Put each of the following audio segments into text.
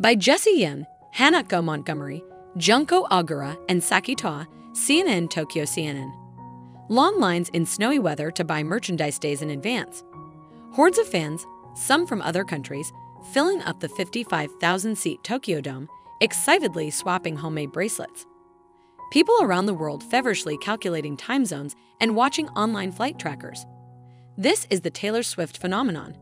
By Jaxcey N, Hanako Montgomery, Junko Agura, and Saki Toa, CNN Tokyo CNN. Long lines in snowy weather to buy merchandise days in advance. Hordes of fans, some from other countries, filling up the 55,000-seat Tokyo Dome, excitedly swapping homemade bracelets. People around the world feverishly calculating time zones and watching online flight trackers. This is the Taylor Swift phenomenon,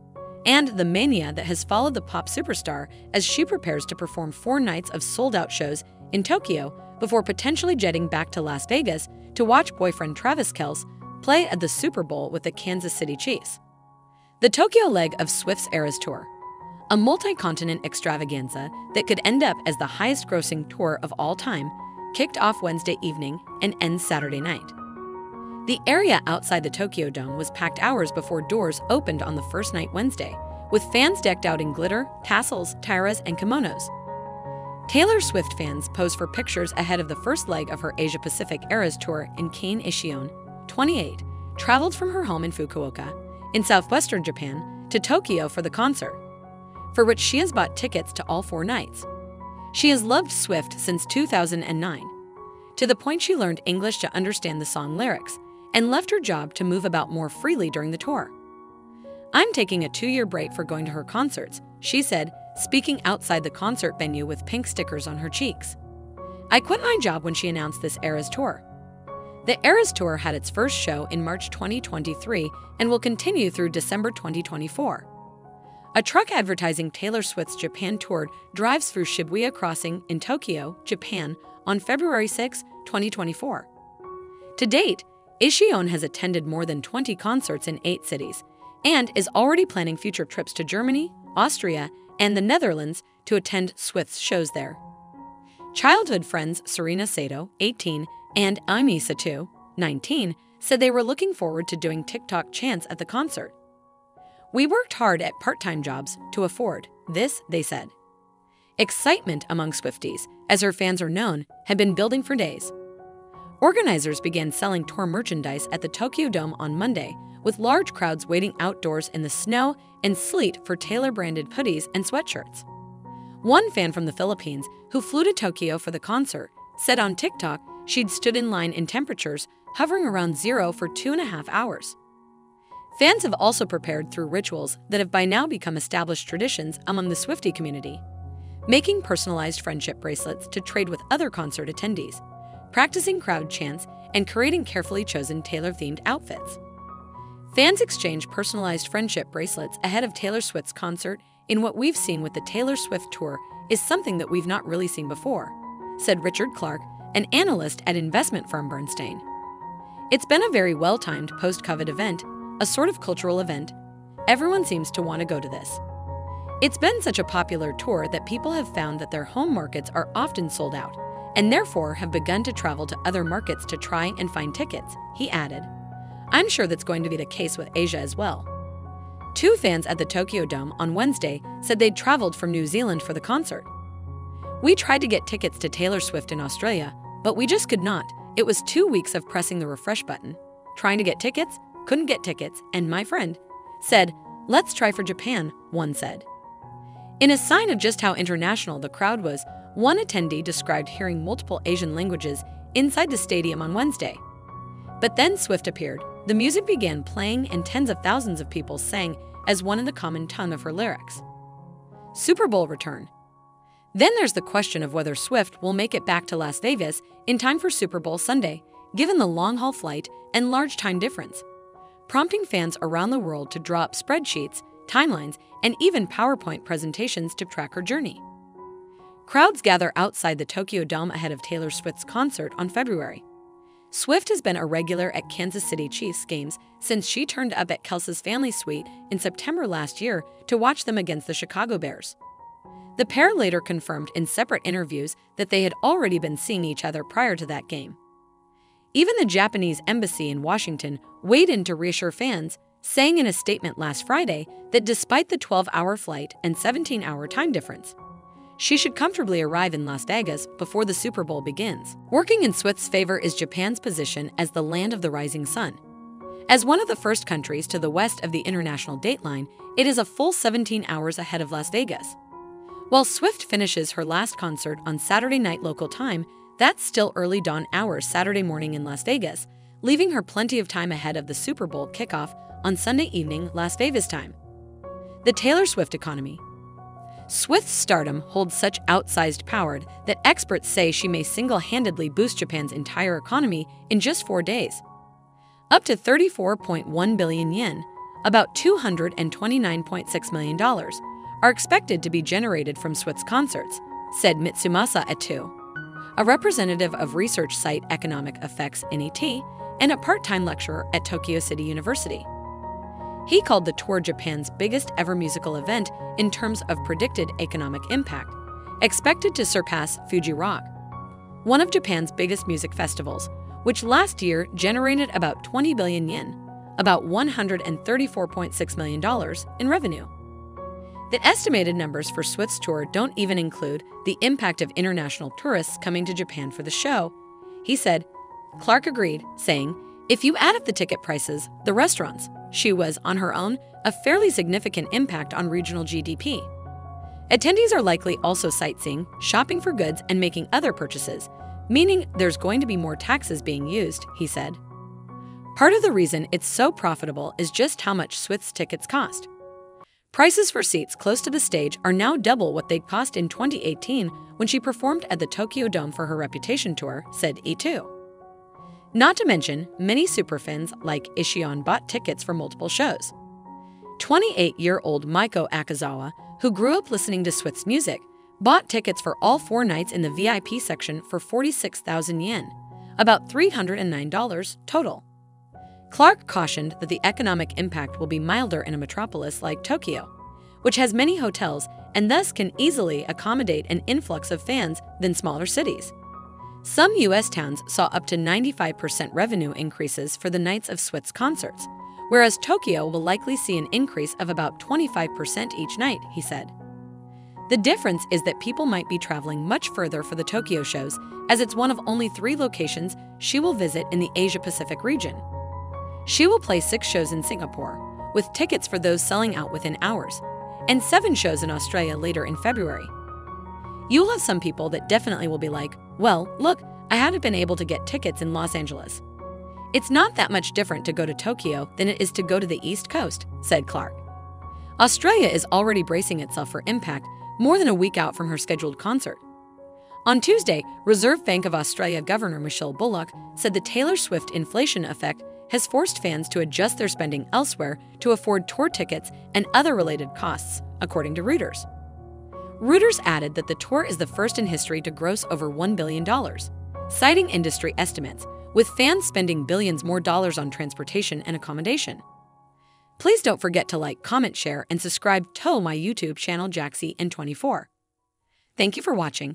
and the mania that has followed the pop superstar as she prepares to perform 4 nights of sold-out shows in Tokyo before potentially jetting back to Las Vegas to watch boyfriend Travis Kelce play at the Super Bowl with the Kansas City Chiefs. The Tokyo leg of Swift's Eras Tour, a multi-continent extravaganza that could end up as the highest-grossing tour of all time, kicked off Wednesday evening and ends Saturday night. The area outside the Tokyo Dome was packed hours before doors opened on the first night Wednesday, with fans decked out in glitter, tassels, tiaras, and kimonos. Taylor Swift fans posed for pictures ahead of the first leg of her Asia-Pacific Eras Tour in Kane Ishion, 28, traveled from her home in Fukuoka, in southwestern Japan, to Tokyo for the concert, for which she has bought tickets to all 4 nights. She has loved Swift since 2009, to the point she learned English to understand the song lyrics, and left her job to move about more freely during the tour. "I'm taking a 2-year break for going to her concerts," she said, speaking outside the concert venue with pink stickers on her cheeks. "I quit my job when she announced this Eras Tour." The Eras Tour had its first show in March 2023 and will continue through December 2024. A truck advertising Taylor Swift's Japan tour drives through Shibuya Crossing in Tokyo, Japan, on February 6, 2024. To date, Ishion has attended more than 20 concerts in 8 cities and is already planning future trips to Germany, Austria, and the Netherlands to attend Swift's shows there. Childhood friends Serena Sato, 18, and Aimee Sato, 19, said they were looking forward to doing TikTok chants at the concert. "We worked hard at part-time jobs to afford this," they said. Excitement among Swifties, as her fans are known, had been building for days. Organizers began selling tour merchandise at the Tokyo Dome on Monday, with large crowds waiting outdoors in the snow and sleet for Taylor-branded hoodies and sweatshirts. One fan from the Philippines, who flew to Tokyo for the concert, said on TikTok she'd stood in line in temperatures hovering around 0 for 2.5 hours. Fans have also prepared through rituals that have by now become established traditions among the Swiftie community, making personalized friendship bracelets to trade with other concert attendees, practicing crowd chants, and creating carefully chosen Taylor-themed outfits. Fans exchange personalized friendship bracelets ahead of Taylor Swift's concert in what we've seen with the Taylor Swift tour is something that we've not really seen before, said Richard Clark, an analyst at investment firm Bernstein. "It's been a very well-timed post-COVID event, a sort of cultural event. Everyone seems to want to go to this. It's been such a popular tour that people have found that their home markets are often sold out, and therefore have begun to travel to other markets to try and find tickets," he added. "I'm sure that's going to be the case with Asia as well." 2 fans at the Tokyo Dome on Wednesday said they'd traveled from New Zealand for the concert. "We tried to get tickets to Taylor Swift in Australia, but we just could not. It was 2 weeks of pressing the refresh button, trying to get tickets, couldn't get tickets, and my friend said, 'Let's try for Japan,'" one said. In a sign of just how international the crowd was, one attendee described hearing multiple Asian languages inside the stadium on Wednesday. But then Swift appeared, the music began playing, and tens of thousands of people sang as one in the common tongue of her lyrics. Super Bowl return. Then there's the question of whether Swift will make it back to Las Vegas in time for Super Bowl Sunday, given the long-haul flight and large time difference, prompting fans around the world to draw up spreadsheets, timelines, and even PowerPoint presentations to track her journey. Crowds gather outside the Tokyo Dome ahead of Taylor Swift's concert on February. Swift has been a regular at Kansas City Chiefs games since she turned up at Kelce's family suite in September last year to watch them against the Chicago Bears. The pair later confirmed in separate interviews that they had already been seeing each other prior to that game. Even the Japanese embassy in Washington weighed in to reassure fans, saying in a statement last Friday that despite the 12-hour flight and 17-hour time difference, she should comfortably arrive in Las Vegas before the Super Bowl begins. Working in Swift's favor is Japan's position as the land of the rising sun. As one of the first countries to the west of the international dateline, it is a full 17 hours ahead of Las Vegas. While Swift finishes her last concert on Saturday night local time, that's still early dawn hours Saturday morning in Las Vegas, leaving her plenty of time ahead of the Super Bowl kickoff on Sunday evening Las Vegas time. The Taylor Swift economy. Swift's stardom holds such outsized power that experts say she may single-handedly boost Japan's entire economy in just 4 days. Up to 34.1 billion yen, about $229.6 million, are expected to be generated from Swift's concerts, said Mitsumasa Etu, a representative of research site Economic Effects NET and a part-time lecturer at Tokyo City University. He called the tour Japan's biggest ever musical event in terms of predicted economic impact, expected to surpass Fuji Rock, one of Japan's biggest music festivals, which last year generated about 20 billion yen, about $134.6 million in revenue. The estimated numbers for Swift's tour don't even include the impact of international tourists coming to Japan for the show, he said. Clark agreed, saying, "If you add up the ticket prices, the restaurants, she was, on her own, a fairly significant impact on regional GDP. Attendees are likely also sightseeing, shopping for goods, and making other purchases, meaning there's going to be more taxes being used," he said. Part of the reason it's so profitable is just how much Swift's tickets cost. Prices for seats close to the stage are now double what they'd cost in 2018 when she performed at the Tokyo Dome for her Reputation tour, said E2. Not to mention, many superfans like Ishion bought tickets for multiple shows. 28-year-old Maiko Akazawa, who grew up listening to Swift's music, bought tickets for all 4 nights in the VIP section for 46,000 yen, about $309 total. Clark cautioned that the economic impact will be milder in a metropolis like Tokyo, which has many hotels and thus can easily accommodate an influx of fans than smaller cities. Some U.S. towns saw up to 95% revenue increases for the nights of Swift's concerts, whereas Tokyo will likely see an increase of about 25% each night, he said. The difference is that people might be traveling much further for the Tokyo shows, as it's one of only 3 locations she will visit in the Asia-Pacific region. She will play 6 shows in Singapore, with tickets for those selling out within hours, and 7 shows in Australia later in February. You'll have some people that definitely will be like, "Well, look, I haven't been able to get tickets in Los Angeles." It's not that much different to go to Tokyo than it is to go to the East Coast, said Clark. Australia is already bracing itself for impact more than a week out from her scheduled concert. On Tuesday, Reserve Bank of Australia Governor Michelle Bullock said the Taylor Swift inflation effect has forced fans to adjust their spending elsewhere to afford tour tickets and other related costs, according to Reuters. Reuters added that the tour is the first in history to gross over $1 billion, citing industry estimates, with fans spending billions more dollars on transportation and accommodation. Please don't forget to like, comment, share, and subscribe to my YouTube channel Jaxcey N24. Thank you for watching.